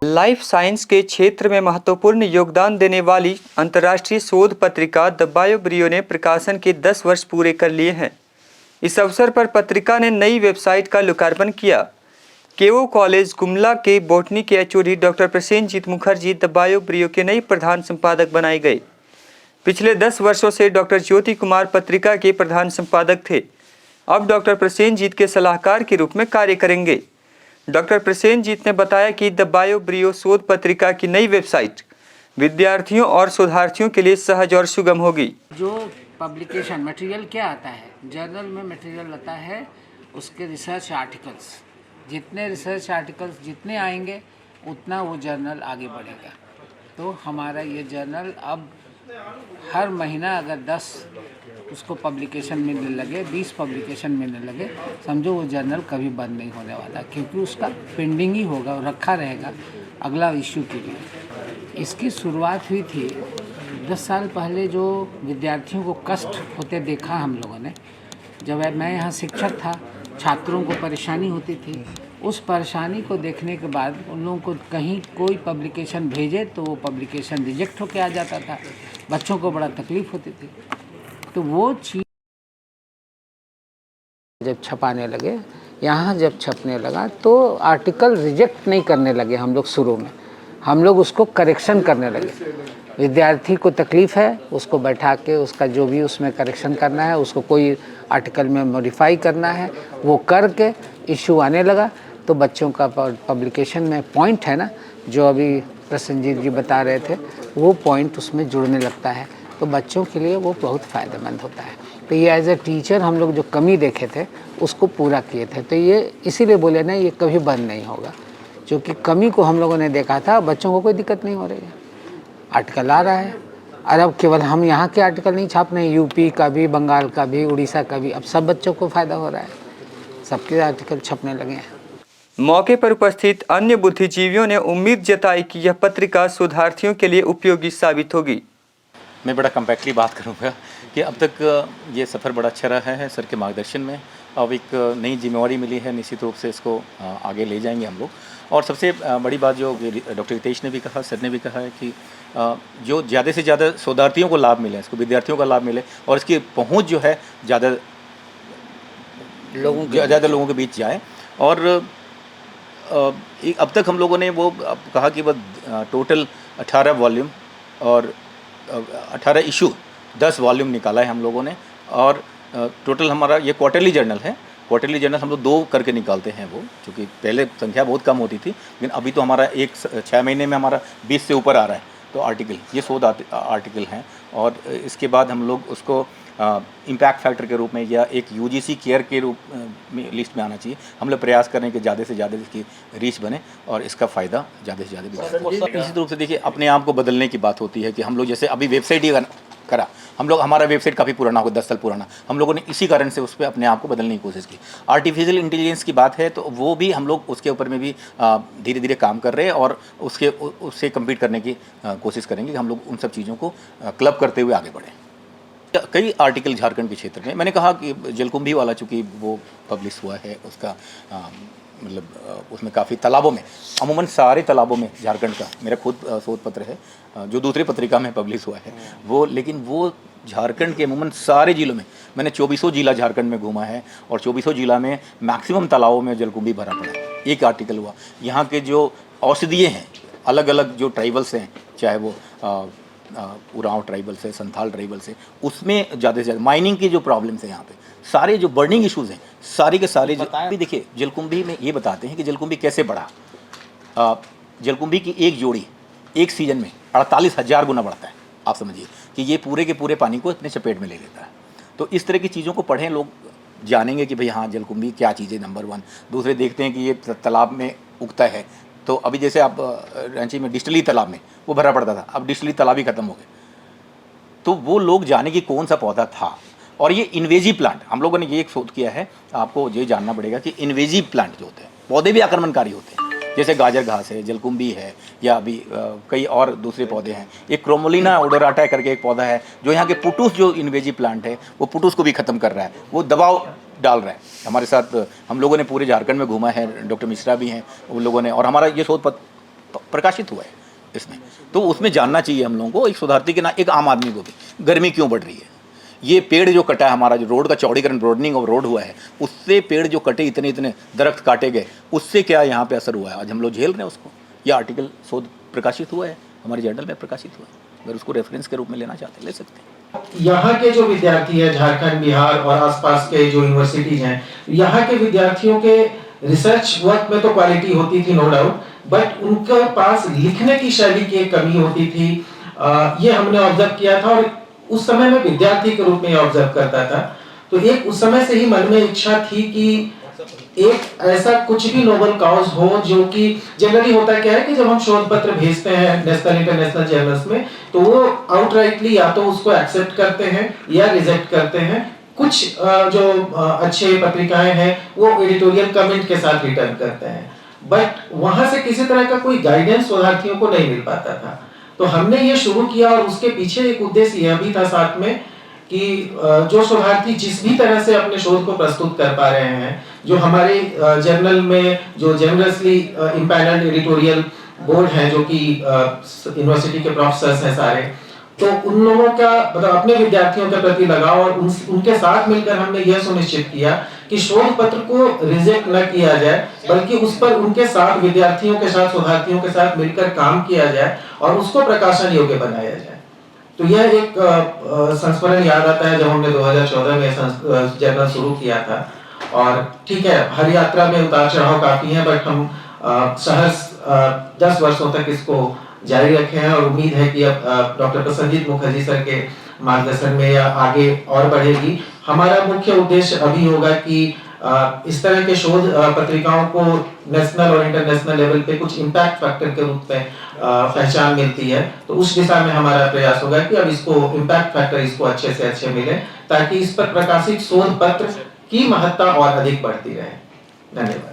Life science के क्षेत्र में महत्वपूर्ण योगदान देने वाली अंतर्राष्ट्रीय शोध पत्रिका द बायोब्रियो ने प्रकाशन के 10 वर्ष पूरे कर लिए हैं। इस अवसर पर पत्रिका ने नई वेबसाइट का लोकार्पण किया। केओ कॉलेज गुमला के बॉटनी के HOD doctor Prasenjit Mukherjee the बायोब्रियो के नए प्रधान संपादक बनाए गए। पिछले 10 वर्षों से डॉक्टर ज्योति कुमार पत्रिका के प्रधान संपादक थे। अब डॉक्टर प्रसेनजीत के सलाहकार के रूप में कार्य करेंगे। डॉक्टर प्रसेनजीत ने बताया कि द बायोब्रियो शोध पत्रिका की नई वेबसाइट विद्यार्थियों और शोधार्थियों के लिए सहज और सुगम होगी। जो पब्लिकेशन मटेरियल क्या आता है, जर्नल में मटेरियल आता है, उसके रिसर्च आर्टिकल्स, जितने रिसर्च आर्टिकल्स जितने आएंगे उतना वो जर्नल आगे बढ़ेगा। तो हमारा ये जर्नल अब हर महीना अगर 10 उसको पब्लिकेशन मिलने लगे, 20 पब्लिकेशन मिलने लगे, समझो वो जर्नल कभी बंद नहीं होने वाला, क्योंकि उसका पेंडिंग ही होगा, रखा रहेगा अगला इश्यू के लिए। इसकी शुरुआत हुई थी 10 साल पहले, जो विद्यार्थियों को कष्ट होते देखा हम लोगों ने। जब मैं यहाँ शिक्षक था, छात्रों को परेशानी होती थी। उस परेशानी को देखने के बाद उन लोगों को कहीं कोई पब्लिकेशन भेजे तो वो पब्लिकेशन रिजेक्ट होके आ जाता था, बच्चों को बड़ा तकलीफ होती थी। तो वो चीज़ जब छपाने लगे, यहाँ जब छपने लगा तो आर्टिकल रिजेक्ट नहीं करने लगे हम लोग। शुरू में हम लोग उसको करेक्शन करने लगे। विद्यार्थी को तकलीफ़ है, उसको बैठा के उसका जो भी उसमें करेक्शन करना है, उसको कोई आर्टिकल में मॉडिफाई करना है, वो करके इशू आने लगा। तो बच्चों का पब्लिकेशन में पॉइंट है ना, जो अभी प्रसेनजीत जी बता रहे थे, वो पॉइंट उसमें जुड़ने लगता है। तो बच्चों के लिए वो बहुत फ़ायदेमंद होता है। तो ये एज ए टीचर हम लोग जो कमी देखे थे उसको पूरा किए थे। तो ये इसीलिए बोले ना, ये कभी बंद नहीं होगा, क्योंकि कमी को हम लोगों ने देखा था। बच्चों को कोई दिक्कत नहीं हो रही है, आर्टिकल आ रहा है। और अब केवल हम यहाँ के आर्टिकल नहीं छाप रहे हैं, यूपी का भी, बंगाल का भी, उड़ीसा का भी, अब सब बच्चों को फ़ायदा हो रहा है, सबके आर्टिकल छपने लगे हैं। मौके पर उपस्थित अन्य बुद्धिजीवियों ने उम्मीद जताई कि यह पत्रिका शोधार्थियों के लिए उपयोगी साबित होगी। मैं बड़ा कम्पैक्टली बात करूँगा कि अब तक ये सफ़र बड़ा अच्छा रहा है सर के मार्गदर्शन में। अब एक नई जिम्मेवारी मिली है, निश्चित रूप से इसको आगे ले जाएंगे हम लोग। और सबसे बड़ी बात जो डॉक्टर हितेश ने भी कहा, सर ने भी कहा है कि जो ज़्यादा से ज़्यादा शोधार्थियों को लाभ मिले, इसको विद्यार्थियों का लाभ मिले और इसकी पहुँच जो है ज़्यादा लोगों के बीच जाए। और अब तक हम लोगों ने वो कहा कि वह टोटल 18 वॉल्यूम और 18 इशू 10 वॉल्यूम निकाला है हम लोगों ने। और टोटल हमारा ये क्वार्टरली जर्नल है। क्वार्टरली जर्नल हम लोग 2 करके निकालते हैं वो, क्योंकि पहले संख्या बहुत कम होती थी, लेकिन अभी तो हमारा 6 महीने में हमारा 20 से ऊपर आ रहा है। तो आर्टिकल ये 100 आर्टिकल हैं। और इसके बाद हम लोग उसको इम्पैक्ट फैक्टर के रूप में या एक यूजीसी केयर के रूप में लिस्ट में आना चाहिए। हम लोग प्रयास करें कि ज़्यादा से ज़्यादा इसकी रीच बने और इसका फ़ायदा ज़्यादा से ज़्यादा भी। इसी रूप से देखिए, अपने आप को बदलने की बात होती है कि हम लोग जैसे अभी वेबसाइट ही करा, हम लोग, हमारा वेबसाइट काफ़ी पुराना होगा, 10 साल पुराना, हम लोगों ने इसी कारण से उस पर अपने आप को बदलने की कोशिश की। आर्टिफिशियल इंटेलिजेंस की बात है तो वो भी हम लोग उसके ऊपर में भी धीरे धीरे काम कर रहे हैं और उससे कम्पीट करने की कोशिश करेंगे कि हम लोग उन सब चीज़ों को क्लब करते हुए आगे बढ़ें। कई आर्टिकल झारखंड के क्षेत्र में, मैंने कहा कि जलकुंभी वाला चूँकि वो पब्लिश हुआ है, उसका मतलब उसमें काफ़ी तालाबों में, अमूमन सारे तालाबों में झारखंड का मेरा खुद शोध पत्र है जो दूसरी पत्रिका में पब्लिश हुआ है वो। लेकिन वो झारखंड के अमूमन सारे जिलों में, मैंने 2400 जिला झारखंड में घूमा है और 2400 जिला में मैक्सिमम तालाबों में जलकुंभी भरा पड़ा। एक आर्टिकल हुआ। यहाँ के जो औषधीय हैं, अलग अलग जो ट्राइबल्स हैं, चाहे वो उरांव ट्राइबल से, संथाल ट्राइबल से, उसमें ज़्यादा से ज़्यादा माइनिंग की जो प्रॉब्लम्स हैं, यहाँ पे सारे जो बर्निंग इश्यूज़ हैं, सारे के सारे भी देखिए जलकुंभी में ये बताते हैं कि जलकुंभी कैसे बढ़ा। जलकुंभी की एक जोड़ी एक सीजन में 48,000 गुना बढ़ता है। आप समझिए कि ये पूरे के पूरे पानी को अपने चपेट में ले लेता है। तो इस तरह की चीज़ों को पढ़ें, लोग जानेंगे कि भाई हाँ जलकुंभी क्या चीज़ है, नंबर 1। दूसरे देखते हैं कि ये तालाब में उगता है। तो अभी जैसे आप रांची में डिस्टिली तालाब में वो भरा पड़ता था, अब डिस्टिली तालाब ही खत्म हो गए। तो वो लोग जाने कि कौन सा पौधा था। और ये इन्वेजिव प्लांट, हम लोगों ने ये एक शोध किया है, आपको ये जानना पड़ेगा कि इन्वेजिव प्लांट जो होते हैं, पौधे भी आक्रमणकारी होते हैं, जैसे गाजर घास है, जलकुंभी है, या अभी कई और दूसरे पौधे हैं। एक क्रोमोलिना ओडोराटा करके एक पौधा है जो यहाँ के पुटूस, जो इन्वेजिव प्लांट है, वो पुटूस को भी ख़त्म कर रहा है, वो दबाव डाल रहा है। हमारे साथ हम लोगों ने पूरे झारखंड में घूमा है, डॉक्टर मिश्रा भी हैं उन लोगों ने, और हमारा ये शोध पत्र प्रकाशित हुआ है इसमें, तो उसमें जानना चाहिए हम लोगों को, एक शोधार्थी के ना एक आम आदमी को भी, गर्मी क्यों बढ़ रही है, ये पेड़ जो कटा है हमारा, जो रोड का चौड़ीकरण, ब्रॉडनिंग ऑफ रोड हुआ है, उससे पेड़ जो कटे, इतने इतने दरख्त काटे गए, उससे क्या यहाँ पे असर हुआ है, आज हम लोग झेल रहे हैं उसको। यह आर्टिकल शोध प्रकाशित हुआ है, हमारे जर्नल में प्रकाशित हुआ है, अगर उसको रेफरेंस के रूप में लेना चाहते हैं ले सकते हैं। यहाँ के जो विद्यार्थी हैं झारखंड, बिहार और आसपास के जो यूनिवर्सिटीज हैं, यहाँ के विद्यार्थियों के रिसर्च वर्क में तो क्वालिटी होती थी नो डाउट, बट उनके पास लिखने की शैली की एक कमी होती थी। ये हमने ऑब्जर्व किया था और उस समय में विद्यार्थी के रूप में ऑब्जर्व करता था, तो एक उस समय से ही मन में इच्छा थी कि एक ऐसा कुछ भी नोबल कॉज हो, जो कि जनरली होता क्या है कि जब हम शोध पत्र भेजते हैं नेशनल इंटरनेशनल जर्नल्स में, तो वो आउटराइटली या तो उसको एक्सेप्ट करते हैं या रिजेक्ट करते हैं। कुछ जो अच्छे पत्रिकाएं हैं वो एडिटोरियल कमेंट के साथ रिटर्न करते हैं, बट वहां से किसी तरह का कोई गाइडेंस शोधार्थियों को नहीं मिल पाता था। तो हमने ये शुरू किया और उसके पीछे एक उद्देश्य यह भी था साथ में कि जो शोधार्थी जिस भी तरह से अपने शोध को प्रस्तुत कर पा रहे हैं, जो हमारे जर्नल में जो जेनरसली इम्पैनल्ड एडिटोरियल बोर्ड हैं, जो कि यूनिवर्सिटी के प्रोफेसर्स हैं सारे, तो उन लोगों का मतलब अपने विद्यार्थियों के प्रति लगाव और उनके साथ मिलकर हमने यह सुनिश्चित किया कि शोध पत्र को रिजेक्ट न किया जाए, बल्कि उस पर उनके साथ विद्यार्थियों के साथ शोधार्थियों के साथ मिलकर काम किया जाए और उसको प्रकाशन योग्य बनाया जाए। तो यह एक संस्मरण याद आता है जब हमने 2014 में जर्नल शुरू किया था। और ठीक है, हर यात्रा में उतार चढ़ाव काफी है, बट हम सहर्ष 10 वर्षों तक इसको जारी रखे हैं और उम्मीद है कि अब डॉक्टर प्रसन्नजीत मुखर्जी सर के मार्गदर्शन में यह आगे और बढ़ेगी। हमारा मुख्य उद्देश्य अभी होगा कि इस तरह के शोध पत्रिकाओं को नेशनल और इंटरनेशनल लेवल पे कुछ इम्पैक्ट फैक्टर के रूप में पहचान मिलती है, तो उस दिशा में हमारा प्रयास होगा कि अब इसको इम्पैक्ट फैक्टर इसको अच्छे से अच्छे मिले, ताकि इस पर प्रकाशित शोध पत्र की महत्ता और अधिक बढ़ती रहे। धन्यवाद।